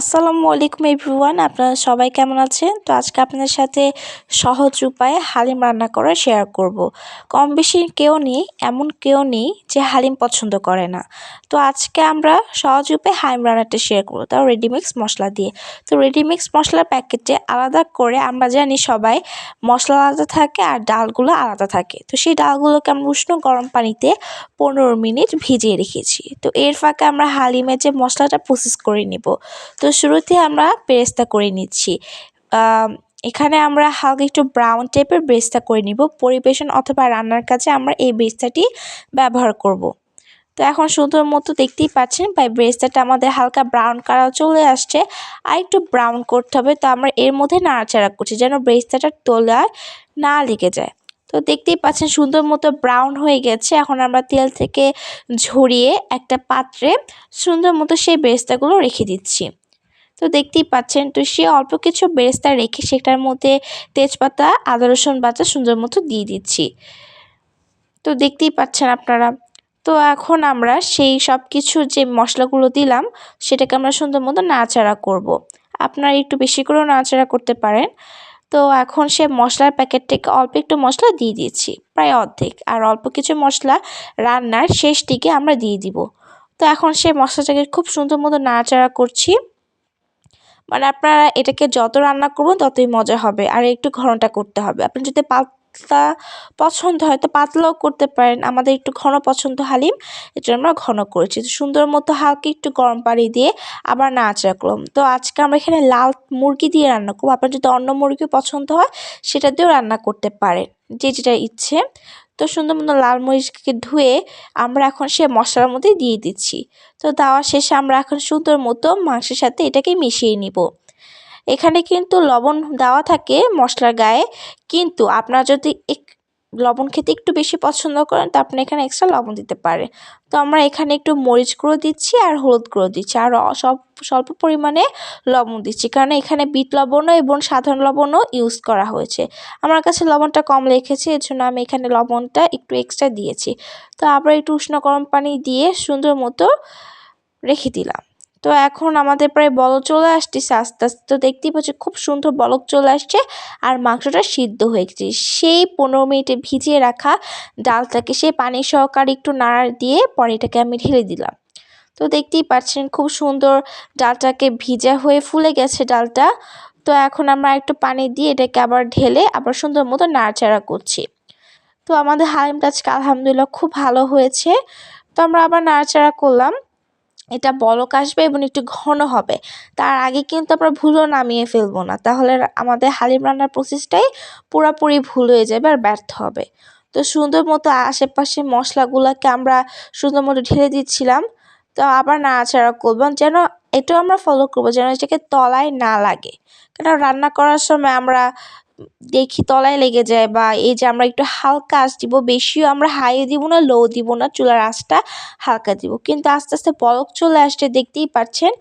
আসসালামু আলাইকুম এভরিওয়ান, আপনারা সবাই কেমন আছেন? তো আজকে আপনাদের সাথে সহজ উপায়ে হালিম রান্না করা শেয়ার করব। কম বেশি কেউ নেই, এমন কেউ নেই যে হালিম পছন্দ করে না। তো আজকে আমরা সহজ উপায়ে হালিম রান্নাটা শেয়ার করব, তাও রেডিমিক্স মশলা দিয়ে। তো রেডিমিক্স মশলার প্যাকেটে আলাদা করে আমরা জানি সবাই মশলা আলাদা থাকে আর ডালগুলো আলাদা থাকে। তো সেই ডালগুলোকে আমরা উষ্ণ গরম পানিতে 15 মিনিট ভিজিয়ে রেখেছি। তো এর ফাঁকে আমরা হালিমের যে মশলাটা প্রসেস করে নিব। তো শুরুতে আমরা বেরেস্তা করে নিচ্ছি। এখানে আমরা হালকা একটু ব্রাউন টাইপের বেরেস্তা করে নিব। পরিবেশন অথবা রান্নার কাজে আমরা এই বেরেস্তাটি ব্যবহার করব। তো এখন সুন্দর মতো দেখতেই পাচ্ছেন বেরেস্তাটা আমাদের হালকা ব্রাউন কালার চলে আসছে। আর একটু ব্রাউন করতে হবে। তো আমরা এর মধ্যে নাড়াচাড়া করছি যেন বেরেস্তাটা তলায় না লেগে যায়। তো দেখতেই পাচ্ছেন সুন্দর মতো ব্রাউন হয়ে গেছে। এখন আমরা তেল থেকে ঝরিয়ে একটা পাত্রে সুন্দর মতো সেই বেরেস্তাগুলো রেখে দিচ্ছি। তো দেখতেই পাচ্ছেন, তো সে অল্প কিছু বেরেস্তা রেখে সেটার মধ্যে তেজপাতা, আদা রসুন বাটা সুন্দর মতো দিয়ে দিচ্ছি। তো দেখতেই পাচ্ছেন আপনারা। তো এখন আমরা সেই সব কিছু যে মশলাগুলো দিলাম সেটাকে আমরা সুন্দর মতো নাড়াচাড়া করব। আপনারা একটু বেশি করেও নাড়াচাড়া করতে পারেন। তো এখন সে মশলার প্যাকেট থেকে অল্প একটু মশলা দিয়ে দিয়েছি, প্রায় অর্ধেক, আর অল্প কিছু মশলা রান্নার শেষ দিকে আমরা দিয়ে দিব। তো এখন সে মশলাটাকে খুব সুন্দর মতো নাড়াচাড়া করছি। মানে আপনারা এটাকে যত রান্না করবেন ততই মজা হবে, আর একটু ঘনটা করতে হবে। আপনি যদি পাতলা পছন্দ হয় তো পাতলাও করতে পারেন। আমাদের একটু ঘন পছন্দ হালিম, এর জন্য আমরা ঘন করেছি। তো সুন্দর মতো হালকা একটু গরম পানি দিয়ে আবার নাড়াচাড়া করলাম। তো আজকে আমরা এখানে লাল মুরগি দিয়ে রান্না করবো। আপনার যদি অন্য মুরগি পছন্দ হয় সেটা দিয়েও রান্না করতে পারেন, যে যেটা ইচ্ছে। তো সুন্দর মতো লাল মরিচকে ধুয়ে আমরা এখন সে মশলার মধ্যে দিয়ে দিচ্ছি। তো দেওয়া শেষে আমরা এখন সুন্দর মতো মাংসের সাথে এটাকে মিশিয়ে নিব। এখানে কিন্তু লবণ দেওয়া থাকে মশলার গায়ে, কিন্তু আপনারা যদি লবণ খেতে একটু বেশি পছন্দ করেন তো আপনি এখানে এক্সট্রা লবণ দিতে পারেন। তো আমরা এখানে একটু মরিচ গুঁড়ো দিচ্ছি আর হলুদ গুঁড়ো দিচ্ছি, আর স্বল্প পরিমাণে লবণ দিচ্ছি, কারণ এখানে বিট লবণও এবং সাধারণ লবণও ইউজ করা হয়েছে। আমার কাছে লবণটা কম লেগেছে, এর জন্য আমি এখানে লবণটা একটু এক্সট্রা দিয়েছি। তো আবার একটু উষ্ণ গরম পানি দিয়ে সুন্দর মতো রেখে দিলাম। তো এখন আমাদের প্রায় বলক চলে আসতেছে আস্তে আস্তে। তো দেখতেই পাচ্ছি খুব সুন্দর বলক চলে আসছে আর মাংসটা সিদ্ধ হয়ে গেছে। সেই 15 মিনিটে ভিজিয়ে রাখা ডালটাকে সেই পানি সহকারে একটু নাড়া দিয়ে পরে এটাকে আমি ঢেলে দিলাম। তো দেখতেই পাচ্ছেন খুব সুন্দর ডালটাকে ভিজা হয়ে ফুলে গেছে ডালটা। তো এখন আমরা একটু পানি দিয়ে এটাকে আবার ঢেলে আবার সুন্দর মতো নাড়াচাড়া করছি। তো আমাদের হালিমটা আজকে আলহামদুলিল্লাহ খুব ভালো হয়েছে। তো আমরা আবার নাড়াচাড়া করলাম। এটা বলক আসবে এবং একটু ঘন হবে। তার আগে কিন্তু আমরা ভুলও নামিয়ে ফেলবো না, তাহলে আমাদের হালিম রান্নার প্রসেসটাই পুরোপুরি ভুল হয়ে যাবে আর ব্যর্থ হবে। তো সুন্দর মতো আশেপাশে মশলাগুলোকে আমরা সুন্দর মতো ঢেলে দিচ্ছিলাম। তো আবার নাড়াচাড়া করবো, যেন এটাও আমরা ফলো করবো যেন এটাকে তলায় না লাগে। কারণ রান্না করার সময় আমরা দেখি তলায় লেগে যায়, বা এই যে আমরা একটু হালকা আঁচ দিব, বেশিও আমরা হাই দিব না, লো দিব না, চুলার আঁচটা হালকা দিব। কিন্তু আস্তে আস্তে বলক চলে আসছে দেখতেই পাচ্ছেন।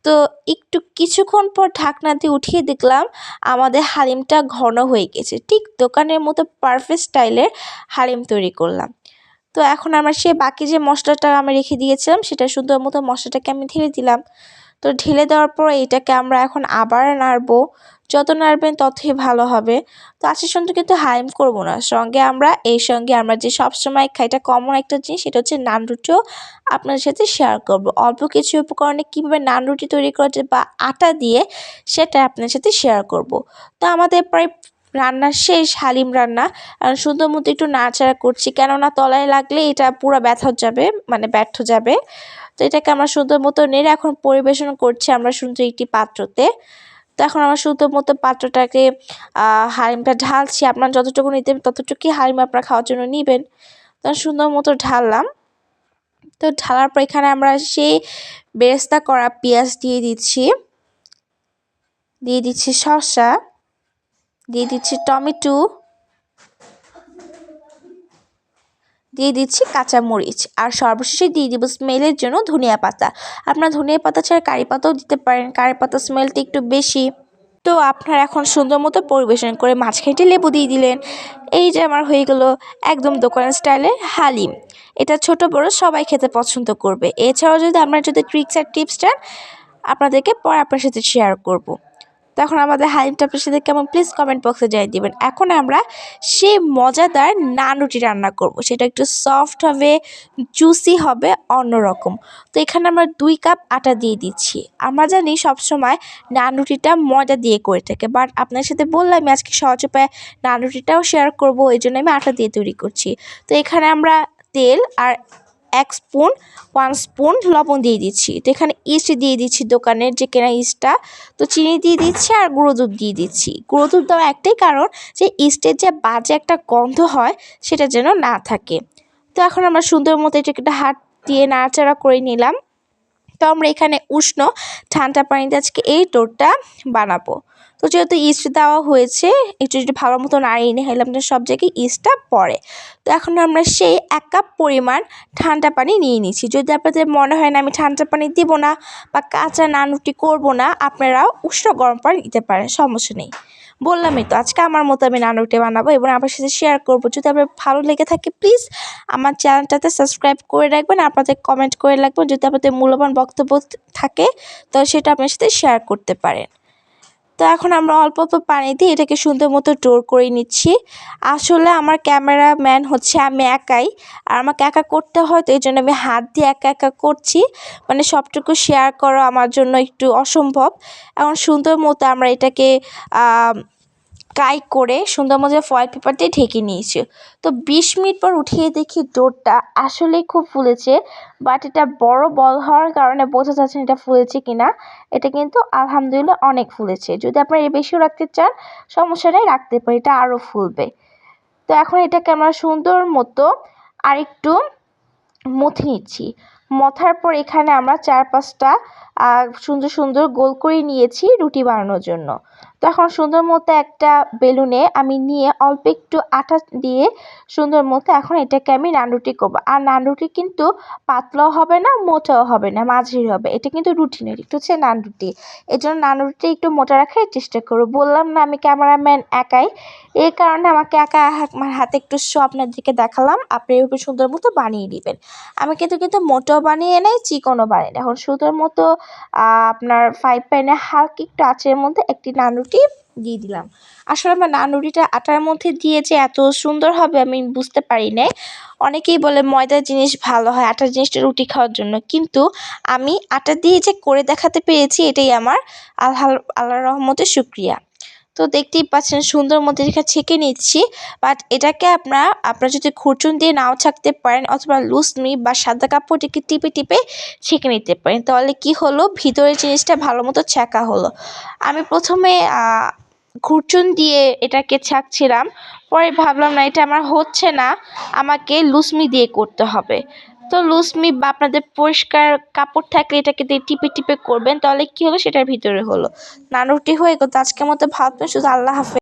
তো একটু কিছুক্ষণ পর ঢাকনা দিয়ে উঠিয়ে দেখলাম আমাদের হালিমটা ঘন হয়ে গেছে, ঠিক দোকানের মতো পারফেক্ট স্টাইলের হালিম তৈরি করলাম। তো এখন আমার সে বাকি যে মশলাটা আমি রেখে দিয়েছিলাম সেটা সুন্দর মতো মশলাটাকে আমি ঢেলে দিলাম। তো ঢেলে দেওয়ার পর এটাকে আমরা এখন আবার নাড়বো। যত নাড়বেন ততই ভালো হবে। তো আজকের সঙ্গে কিন্তু হালিম করবো না, সঙ্গে আমরা যে সবসময় খাই, এটা কমন একটা জিনিস, সেটা হচ্ছে নান রুটিও আপনাদের সাথে শেয়ার করব। অল্প কিছু উপকরণে কীভাবে নান রুটি তৈরি করা যায় বা আটা দিয়ে, সেটা আপনাদের সাথে শেয়ার করব। তো আমাদের প্রায় রান্না শেষ, হালিম রান্না। আর সুন্দর মতো একটু নাড়াচাড়া করছি, কেননা তলায় লাগলে এটা পুরো ব্যর্থ যাবে। তো এটাকে আমরা সুন্দর মতো নেড়ে এখন পরিবেশন করছি আমরা সুন্দর একটি পাত্রতে। তো এখন আমরা সুন্দর মতো পাত্রটাকে হালিমটা ঢালছি। আপনার যতটুকু নিতে ততটুকুই হালিম আপনারা খাওয়ার জন্য নিবেন। তো সুন্দর মতো ঢাললাম। তো ঢালার পর এখানে আমরা সেই বেরেস্তা করা পেঁয়াজ দিয়ে দিচ্ছি শসা, দিয়ে দিচ্ছি টমেটো, দিয়ে দিচ্ছি কাঁচামরিচ, আর সর্বশেষে দিয়ে দিব স্মেলের জন্য ধনিয়া পাতা। আপনারা ধনিয়া পাতা ছাড়া কারি পাতাও দিতে পারেন, কারি পাতার স্মেলটা একটু বেশি। তো আপনারা এখন সুন্দর মতো পরিবেশন করে মাঝখানে লেবু দিয়ে দিলেন। এই যে আমার হয়ে গেল একদম দোকানের স্টাইলের হালিম। এটা ছোট বড় সবাই খেতে পছন্দ করবে। এছাড়াও যদি আপনারা ট্রিক্স আর টিপস চান, আপনাদেরকে পরে আপনার সাথে শেয়ার করব। তখন আমাদের হালিমটা আপনার সাথে কেমন প্লিজ কমেন্ট বক্সে জানিয়ে দিবেন। এখন আমরা সেই মজাদার নান রুটি রান্না করব। সেটা একটু সফট হবে, জুসি হবে, অন্যরকম। তো এখানে আমরা 2 কাপ আটা দিয়ে দিচ্ছি। আমরা জানি সবসময় নান রুটিটা ময়দা দিয়ে করে থাকে, বাট আপনার সাথে বললাম আমি আজকে সহজ উপায়ে নান রুটিটাও শেয়ার করব, এই জন্য আমি আটা দিয়ে তৈরি করছি। তো এখানে আমরা তেল আর 1 স্পুন 1 স্পুন লবণ দিয়ে দিচ্ছি। তো এখানে ইস্ট দিয়ে দিচ্ছি, দোকানের যে কেনা ইস্টটা। তো চিনি দিয়ে দিচ্ছি আর গুঁড়ো দুধ দিয়ে দিচ্ছি। গুঁড়ো দুধ দেওয়ার একটাই কারণ যে ইস্টের যে বাজে একটা গন্ধ হয় সেটা যেন না থাকে। তো এখন আমরা সুন্দর মতো এটাকে একটা হাত দিয়ে নাড়াচাড়া করে নিলাম। তো আমরা এখানে উষ্ণ ঠান্ডা পানিতে আজকে এই ডোটা বানাবো। তো যেহেতু ইস্ট দেওয়া হয়েছে, একটু যদি ভালো মতো নাড়িয়ে নিই, হলে আপনার সব জায়গায় ইস্টটা পড়ে। তো এখন আমরা সেই 1 কাপ পরিমাণ ঠান্ডা পানি নিয়ে নিচ্ছি। যদি আপনাদের মনে হয় না আমি ঠান্ডা পানি দিব না বা কাঁচা নান রুটি করবো না, আপনারা উষ্ণ গরম পানি দিতে পারেন, সমস্যা নেই। বললামই তো আজকে আমার মতো আমি নান রুটি বানাবো এবং আপনার সাথে শেয়ার করবো। যদি আপনার ভালো লেগে থাকে প্লিজ আমার চ্যানেলটাতে সাবস্ক্রাইব করে রাখবেন, আপনাদের কমেন্ট করে রাখবেন। যদি আপনাদের মূল্যবান বক্তব্য থাকে তো সেটা আপনার সাথে শেয়ার করতে পারেন। তো এখন আমরা অল্প অল্প পানি দিয়ে এটাকে সুন্দর মতো ডোর করে নিচ্ছি। আসলে আমার ক্যামেরাম্যান হচ্ছে আমি একাই, আর আমাকে একা করতে হয়, তো এই জন্য আমি হাত দিয়ে একা একা করছি, মানে সবটুকু শেয়ার করা আমার জন্য একটু অসম্ভব। এখন সুন্দর মতো আমরা এটাকে করে সুন্দর মতো ফয়েল পেপার দিয়ে ঢেকে নিয়েছি। তো 20 মিনিট পর উঠিয়ে দেখি ডোরটা আসলেই খুব ফুলেছে, বাট এটা বড় বল হওয়ার কারণে বোঝা যাচ্ছে না এটা ফুলেছে কিনা। এটা কিন্তু আলহামদুলিল্লাহ অনেক ফুলেছে। যদি আপনারা এর বেশিও রাখতে চান সমস্যা নেই, রাখতে পারি, এটা আরও ফুলবে। তো এখন এটাকে আমরা সুন্দর মতো আরেকটু মথে নিচ্ছি। মথার পর এখানে আমরা 4-5টা সুন্দর সুন্দর গোল করে নিয়েছি রুটি বানানোর জন্য। তো এখন সুন্দর মতো একটা বেলুনে আমি নিয়ে অল্প একটু আটা দিয়ে সুন্দর মতো এখন এটাকে আমি নান রুটি করবো। আর নান রুটি কিন্তু পাতলাও হবে না, মোটাও হবে না, মাঝারি হবে। এটা কিন্তু রুটি নয়, এটা হচ্ছে নান রুটি। এই জন্য নান রুটি একটু মোটা রাখার চেষ্টা করবো। বললাম না আমি ক্যামেরাম্যান একাই, এই কারণে আমাকে একা আমার হাতে একটু শো আপনাদেরকে দেখালাম। আপনি এভাবে সুন্দর মতো বানিয়ে নেবেন। আমি কিন্তু মোটাও বানিয়ে নেই, চিকনও বানিয়ে নেই। এখন সুন্দর মতো আপনার ফ্রাই প্যানে হালকা একটু আঁচের মধ্যে একটি নান রুটি দিয়ে দিলাম। আসলে আমার নান রুটিটা আটার মধ্যে দিয়ে যে এত সুন্দর হবে আমি বুঝতে পারি নাই। অনেকেই বলে ময়দার জিনিস ভালো হয় আটার জিনিসটা রুটি খাওয়ার জন্য, কিন্তু আমি আটা দিয়ে যে করে দেখাতে পেরেছি এটাই আমার আল্লাহর রহমতে শুকরিয়া। তো দেখতেই পাচ্ছেন সুন্দর মতো রেখা ছেঁকে নিচ্ছি। বাট এটাকে আপনারা যদি খুরচুন দিয়ে নাও ছাঁকতে পারেন অথবা লুসমি বা সাদা কাপড়টিকে টিপে টিপে ছেঁকে নিতে পারেন, তাহলে কি হলো ভিতরের জিনিসটা ভালো মতো ছাঁকা হলো। আমি প্রথমে খুরচুন দিয়ে এটাকে ছাঁকছিলাম, পরে ভাবলাম না এটা আমার হচ্ছে না, আমাকে লুসমি দিয়ে করতে হবে। তো লুসমি বা আপনাদের পরিষ্কার কাপড় থাকলে এটাকে দিয়ে টিপে টিপে করবেন, তাহলে কি হলো সেটার ভিতরে হলো। নান রুটি হয়ে গেল। আজকের মতো ভালো থাকবেন, শুধু আল্লাহ হাফেজ।